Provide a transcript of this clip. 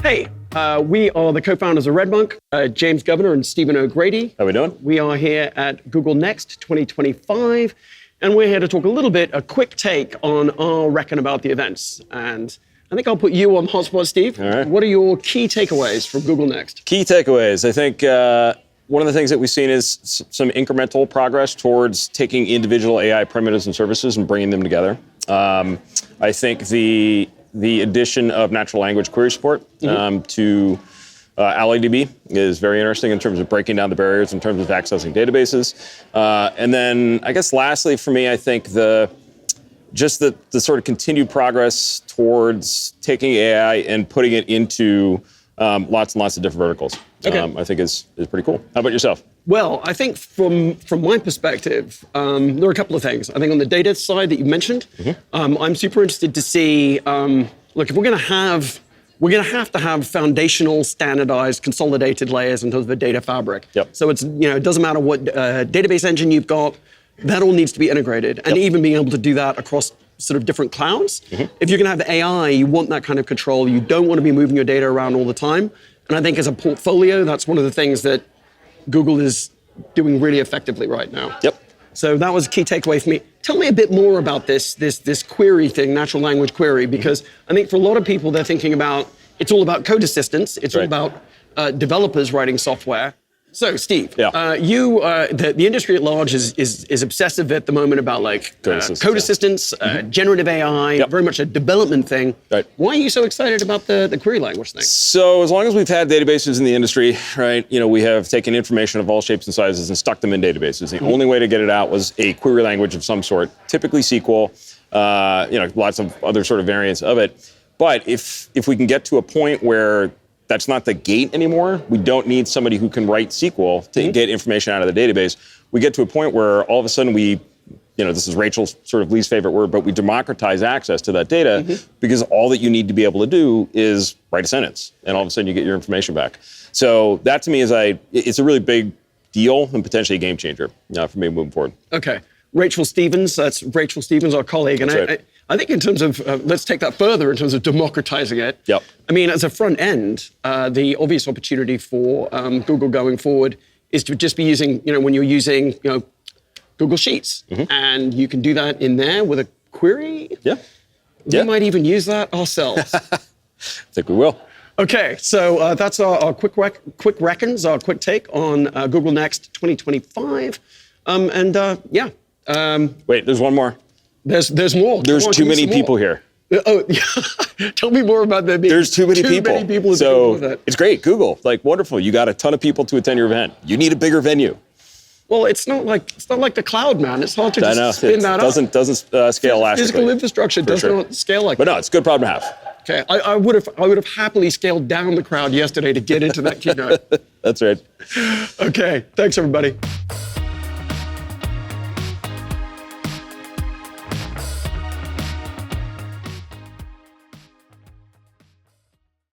Hey, we are the co-founders of RedMonk, James Governor and Stephen O'Grady. How we doing? We are here at Google Next 2025, and we're here to talk a quick take on our reckon about the events. And I think I'll put you on hotspot, Steve. All right. What are your key takeaways from Google Next? Key takeaways. I think one of the things that we've seen is some incremental progress towards taking individual AI primitives and services and bringing them together. I think the addition of natural language query support to AlloyDB is very interesting in terms of breaking down the barriers in terms of accessing databases. And then I guess lastly for me, I think the sort of continued progress towards taking AI and putting it into lots and lots of different verticals. Okay. I think is pretty cool. How about yourself? Well, I think from my perspective, there are a couple of things. I think on the data side that you mentioned, I'm super interested to see, look, if we're going to have to have foundational, standardized, consolidated layers in terms of a data fabric. Yep. So it's, it doesn't matter what database engine you've got, that all needs to be integrated. And even being able to do that across sort of different clouds. If you're going to have the AI, you want that kind of control. You don't want to be moving your data around all the time. And I think as a portfolio, that's one of the things that Google is doing really effectively right now. Yep. So that was a key takeaway for me. Tell me a bit more about this query thing, natural language query, because I think for a lot of people, they're thinking about, it's all about code assistance. It's all about developers writing software. So Steve, the industry at large is obsessive at the moment about code assistance, generative AI, very much a development thing. Right. Why are you so excited about the query language thing? So as long as we've had databases in the industry, right, we have taken information of all shapes and sizes and stuck them in databases. The only way to get it out was a query language of some sort, typically SQL, lots of other sort of variants of it. But if we can get to a point where that's not the gate anymore, we don't need somebody who can write SQL to get information out of the database. We get to a point where all of a sudden this is Rachel's sort of least favorite word, but we democratize access to that data because all that you need to be able to do is write a sentence, and all of a sudden you get your information back. So that to me it's a really big deal and potentially a game changer for me moving forward. Okay. Rachel Stevens, that's Rachel Stevens, our colleague. And That's right. I think in terms of, let's take that further in terms of democratizing it. Yep. I mean, as a front end, the obvious opportunity for Google going forward is to just be using, when you're using, Google Sheets. And you can do that in there with a query. Yeah. We might even use that ourselves. I think we will. Okay, so that's our quick reckons, our quick take on Google Next 2025. Wait, there's one more. There's more. There's too many people here. Oh, yeah. Tell me more about that. There's too many people. So with it. It's great. Google, wonderful. You got a ton of people to attend your event. You need a bigger venue. Well, it's not like the cloud, man. It's hard to just spin that up. Doesn't scale elastically. Physical infrastructure does not scale like that. that. But no, it's a good problem to have. Okay, I would have happily scaled down the crowd yesterday to get into that keynote. That's right. Okay, thanks everybody.